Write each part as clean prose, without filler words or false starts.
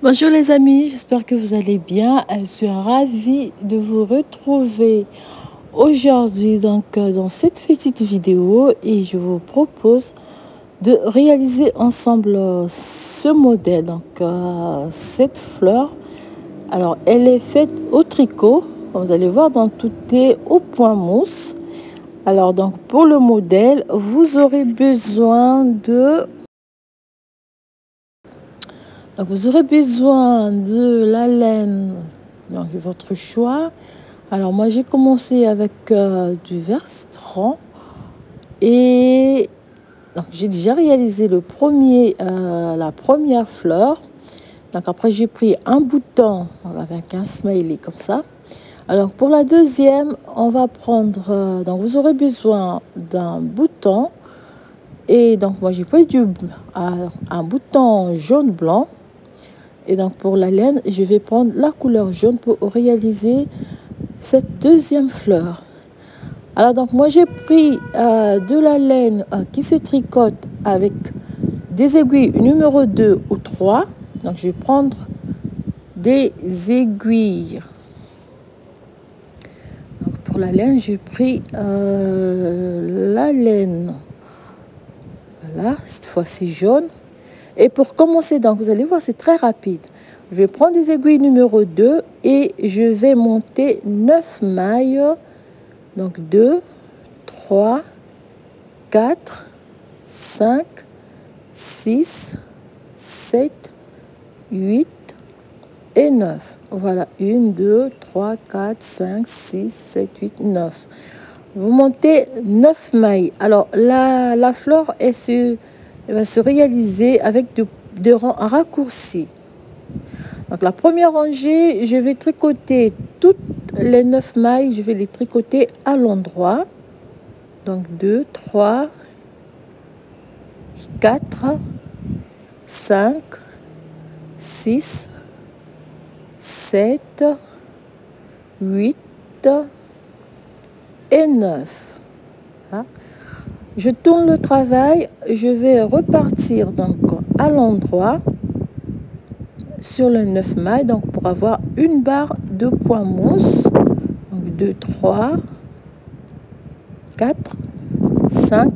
Bonjour les amis, j'espère que vous allez bien. Je suis ravie de vous retrouver aujourd'hui dans cette petite vidéo et je vous propose de réaliser ensemble ce modèle. Cette fleur, alors elle est faite au tricot. Comme vous allez voir, tout est au point mousse. Alors donc pour le modèle, vous aurez besoin de la laine, donc votre choix. Alors moi j'ai commencé avec du verstran et donc j'ai déjà réalisé la première fleur. Donc après j'ai pris un bouton avec un smiley comme ça. Alors pour la deuxième, on va prendre donc vous aurez besoin d'un bouton et donc moi j'ai pris un bouton jaune blanc. Et donc pour la laine, je vais prendre la couleur jaune pour réaliser cette deuxième fleur. Alors donc moi j'ai pris de la laine qui se tricote avec des aiguilles numéro 2 ou 3. Donc je vais prendre des aiguilles. Donc pour la laine, j'ai pris la laine. Voilà, cette fois-ci jaune. Et pour commencer, donc vous allez voir, c'est très rapide. Je vais prendre des aiguilles numéro 2 et je vais monter 9 mailles. Donc 2, 3, 4, 5, 6, 7, 8 et 9. Voilà, 1, 2, 3, 4, 5, 6, 7, 8, 9. Vous montez 9 mailles. Alors, la fleur elle va se réaliser avec deux rangs raccourcis. Donc, la première rangée, je vais tricoter toutes les 9 mailles. Je vais les tricoter à l'endroit. Donc, 2, 3, 4, 5, 6, 7, 8 et 9. Voilà. Je tourne le travail, je vais repartir donc à l'endroit sur les 9 mailles donc pour avoir une barre de point mousse. Donc 2, 3, 4, 5,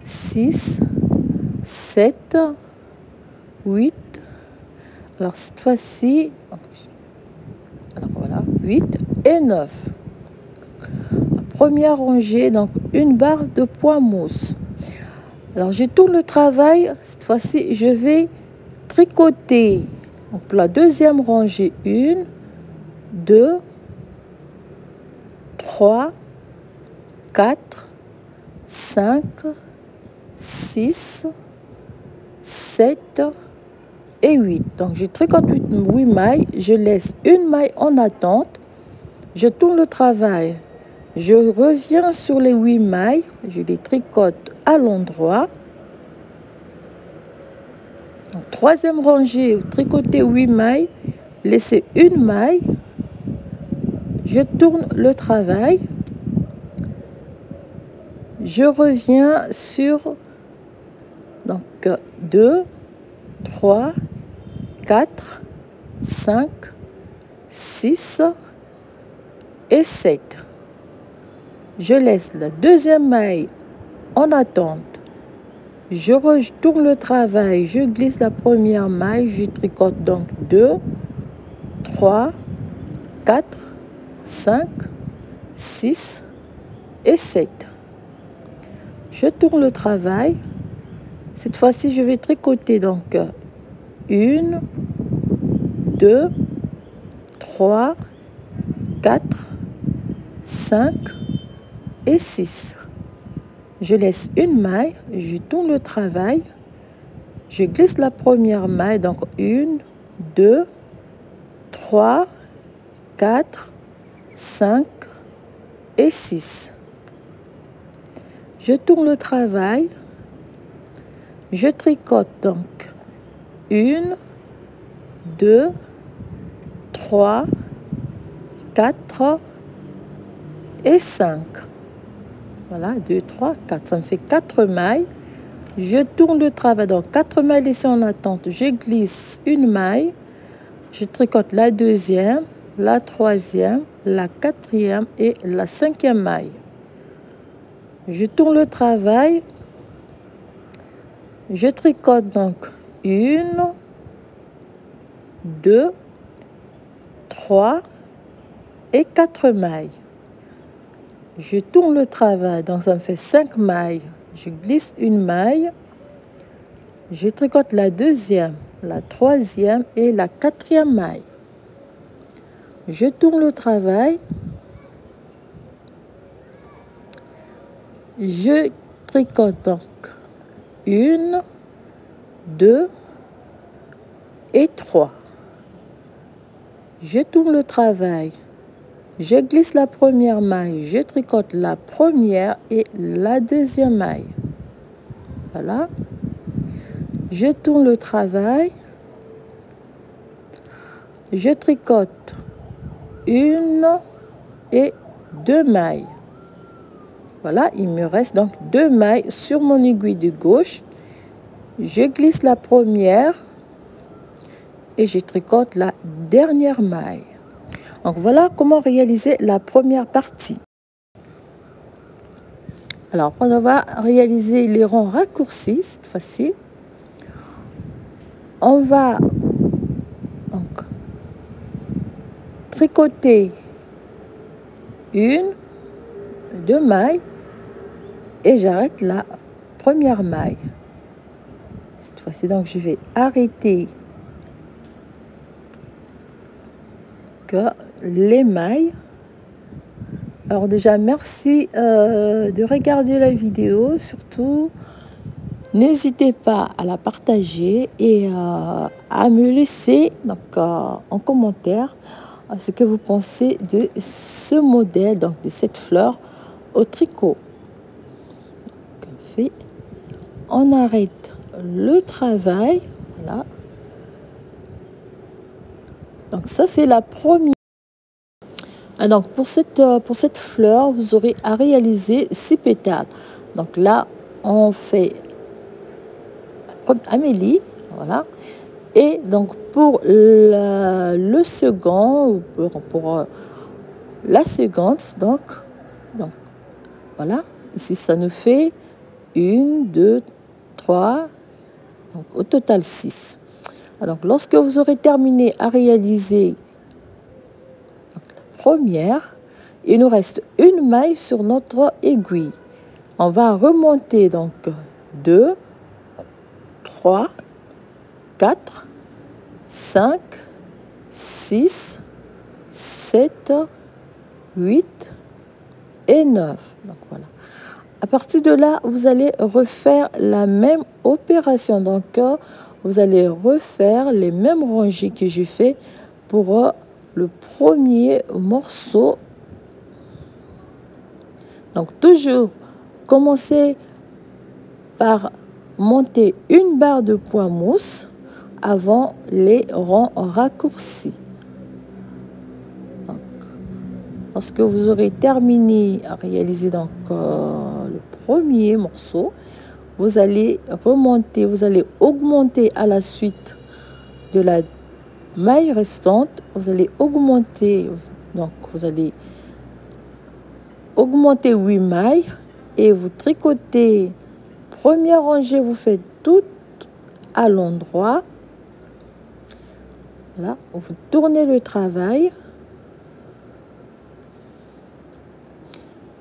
6, 7, 8. Alors cette fois-ci, alors voilà, 8 et 9. Première rangée, donc une barre de point mousse. Alors je tourne le travail, cette fois-ci je vais tricoter. Donc pour la deuxième rangée, 1, 2, 3, 4, 5, 6, 7 et 8. Donc je tricote 8 mailles, je laisse une maille en attente, je tourne le travail. Je reviens sur les 8 mailles, je les tricote à l'endroit. Troisième rangée, tricoter 8 mailles, laisser une maille. Je tourne le travail. Je reviens sur 2, 3, 4, 5, 6 et 7. Je laisse la deuxième maille en attente. Je retourne le travail, je glisse la première maille, je tricote donc 2, 3, 4, 5, 6 et 7. Je tourne le travail. Cette fois-ci, je vais tricoter donc 1, 2, 3, 4, 5 et 6. Je laisse une maille, je tourne le travail, je glisse la première maille, donc 1, 2, 3, 4, 5 et 6. Je tourne le travail, je tricote donc 1, 2, 3, 4 et 5. Voilà, 2, 3, 4. Ça me fait 4 mailles. Je tourne le travail. Donc 4 mailles laissées en attente. Je glisse une maille. Je tricote la deuxième, la troisième, la quatrième et la cinquième maille. Je tourne le travail. Je tricote donc 1, 2, 3 et 4 mailles. Je tourne le travail, donc ça me fait 5 mailles. Je glisse une maille. Je tricote la deuxième, la troisième et la quatrième maille. Je tourne le travail. Je tricote donc 1, 2 et 3. Je tourne le travail. Je glisse la première maille, je tricote la première et la deuxième maille. Voilà. Je tourne le travail. Je tricote 1 et 2 mailles. Voilà, il me reste donc 2 mailles sur mon aiguille de gauche. Je glisse la première et je tricote la dernière maille. Donc voilà comment réaliser la première partie. Alors après avoir réalisé les rangs raccourcis, cette fois-ci, on va donc tricoter 1, 2 mailles et j'arrête la première maille. Cette fois-ci, donc je vais arrêter que les mailles. Alors déjà, merci de regarder la vidéo. Surtout, n'hésitez pas à la partager et à me laisser donc, en commentaire ce que vous pensez de ce modèle, donc de cette fleur au tricot. On arrête le travail. Voilà. Donc ça, c'est la première. Donc pour cette fleur, vous aurez à réaliser 6 pétales. Donc là, on fait Amélie, voilà. Et donc pour le second, pour la seconde, donc voilà. Ici, ça nous fait 1, 2, 3, donc au total 6. Donc lorsque vous aurez terminé à réaliser la première, il nous reste une maille sur notre aiguille. On va remonter donc 2, 3, 4, 5, 6, 7, 8 et 9. Donc voilà. À partir de là, vous allez refaire la même opération. Donc, vous allez refaire les mêmes rangées que j'ai fait pour le premier morceau. Donc, toujours commencez par monter une barre de point mousse avant les rangs raccourcis. Donc, lorsque vous aurez terminé à réaliser donc le premier morceau, vous allez remonter, vous allez augmenter à la suite de la maille restante, vous allez augmenter, donc vous allez augmenter 8 mailles et vous tricotez. Première rangée, vous faites tout à l'endroit. Là, vous tournez le travail.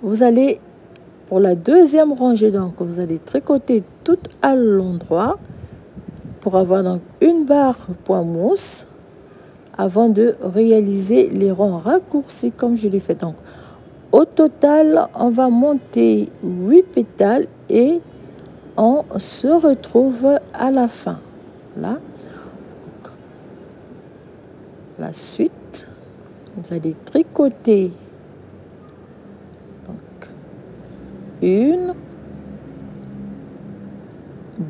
Vous allez, pour la deuxième rangée, donc vous allez tricoter tout à l'endroit pour avoir donc une barre point mousse avant de réaliser les rangs raccourcis comme je l'ai fait. Donc, au total, on va monter 8 pétales et on se retrouve à la fin. Là, donc, la suite, vous allez tricoter donc 1,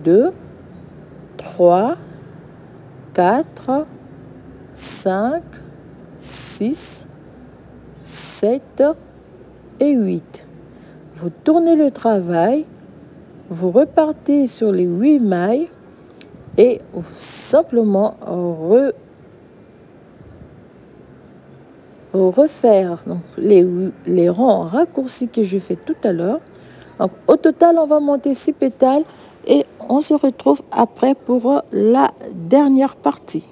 2, 3, 4, 5, 6, 7 et 8. Vous tournez le travail, vous repartez sur les 8 mailles et vous simplement refaire donc, les rangs raccourcis que je fais tout à l'heure. Donc, au total, on va monter 6 pétales et on se retrouve après pour la dernière partie.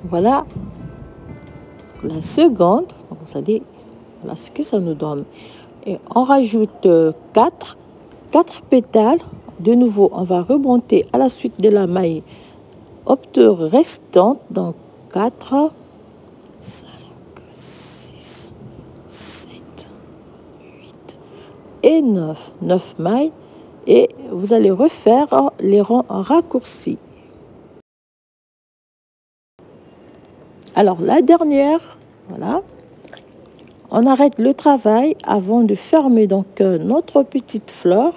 Voilà la seconde. Donc, vous allez, voilà ce que ça nous donne. Et on rajoute 4 pétales. De nouveau, on va remonter à la suite de la maille obture restante. Donc 4, 5, 6, 7, 8 et 9. 9 mailles. Et vous allez refaire les rangs raccourcis. Alors, la dernière, voilà, on arrête le travail avant de fermer donc notre petite fleur.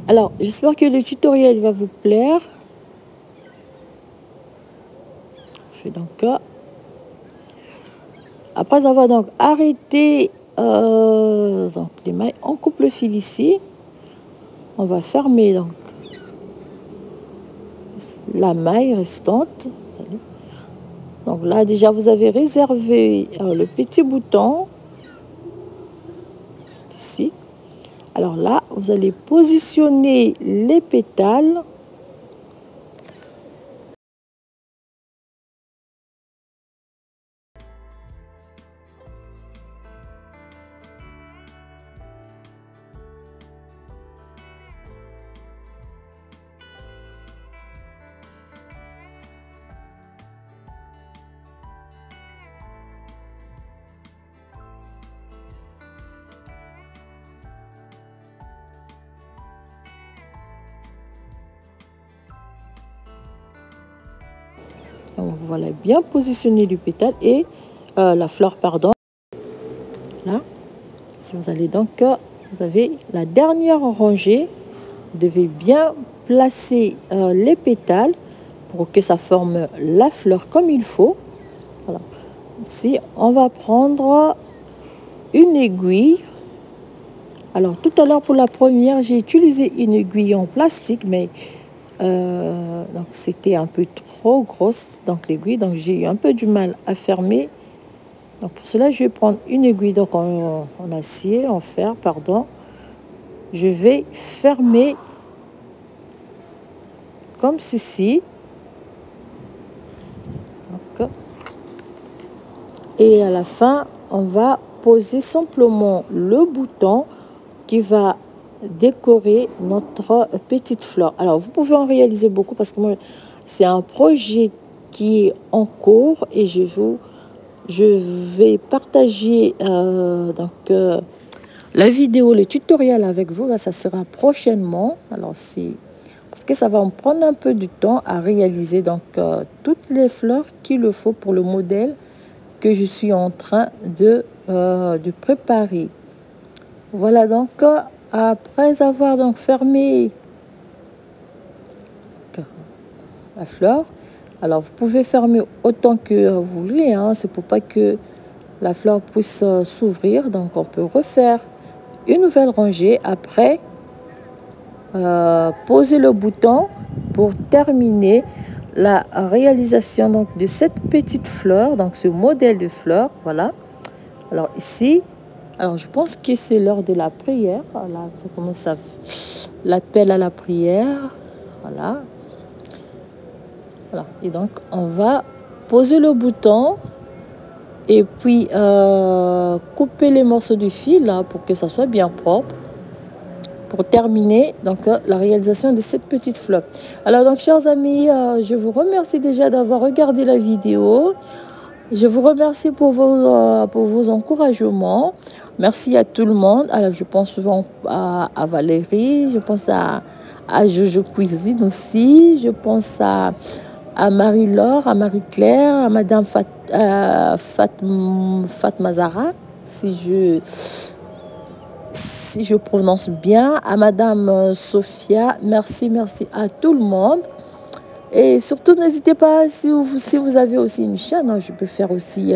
Alors, j'espère que le tutoriel va vous plaire. Je fais donc Après avoir donc arrêté donc les mailles, on coupe le fil ici. On va fermer donc la maille restante. Donc là déjà vous avez réservé le petit bouton ici. Alors là vous allez positionner les pétales. Donc voilà, bien positionner du pétale et la fleur, pardon. Là, si vous allez donc, vous avez la dernière rangée. Vous devez bien placer les pétales pour que ça forme la fleur comme il faut. Voilà. Ici, on va prendre une aiguille. Alors, tout à l'heure, pour la première, j'ai utilisé une aiguille en plastique, mais donc c'était un peu trop grosse, donc l'aiguille. Donc, j'ai eu un peu du mal à fermer. Donc, pour cela, je vais prendre une aiguille donc en acier, en fer, pardon. Je vais fermer comme ceci. Donc, et à la fin, on va poser simplement le bouton qui va décorer notre petite fleur. Alors, vous pouvez en réaliser beaucoup parce que moi, c'est un projet qui est en cours et je vais partager la vidéo, le tutoriel avec vous. Ça sera prochainement. Alors, parce que ça va me prendre un peu du temps à réaliser donc toutes les fleurs qu'il le faut pour le modèle que je suis en train de préparer. Voilà donc après avoir donc fermé la fleur, alors vous pouvez fermer autant que vous voulez, hein, c'est pour pas que la fleur puisse s'ouvrir. Donc on peut refaire une nouvelle rangée après poser le bouton pour terminer la réalisation donc de cette petite fleur, donc ce modèle de fleur. Voilà. Alors ici, alors je pense que c'est l'heure de la prière. Voilà, ça commence à l'appel à la prière. Voilà. Voilà. Et donc on va poser le bouton et puis couper les morceaux du fil là, pour que ça soit bien propre. Pour terminer donc la réalisation de cette petite fleur. Alors donc chers amis, je vous remercie déjà d'avoir regardé la vidéo. Je vous remercie pour vos encouragements. Merci à tout le monde. Alors je pense souvent à Valérie, je pense à Jojo Cuisine aussi, je pense à Marie-Laure, à Marie-Claire, à Madame Fatma Zahra, si je prononce bien, à Madame Sophia. Merci à tout le monde. Et surtout, n'hésitez pas, si vous avez aussi une chaîne, hein, je peux faire aussi,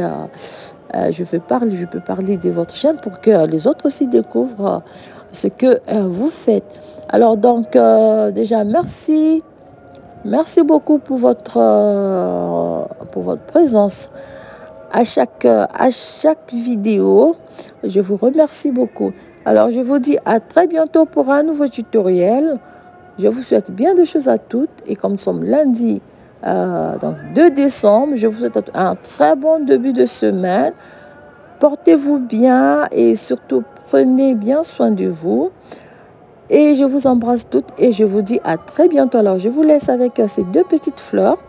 je peux parler de votre chaîne pour que les autres aussi découvrent ce que vous faites. Alors donc, déjà, merci beaucoup pour votre présence à chaque vidéo. Je vous remercie beaucoup. Alors, je vous dis à très bientôt pour un nouveau tutoriel. Je vous souhaite bien des choses à toutes. Et comme nous sommes lundi, donc 2 décembre, je vous souhaite un très bon début de semaine. Portez-vous bien et surtout prenez bien soin de vous. Et je vous embrasse toutes et je vous dis à très bientôt. Alors, je vous laisse avec ces 2 petites fleurs.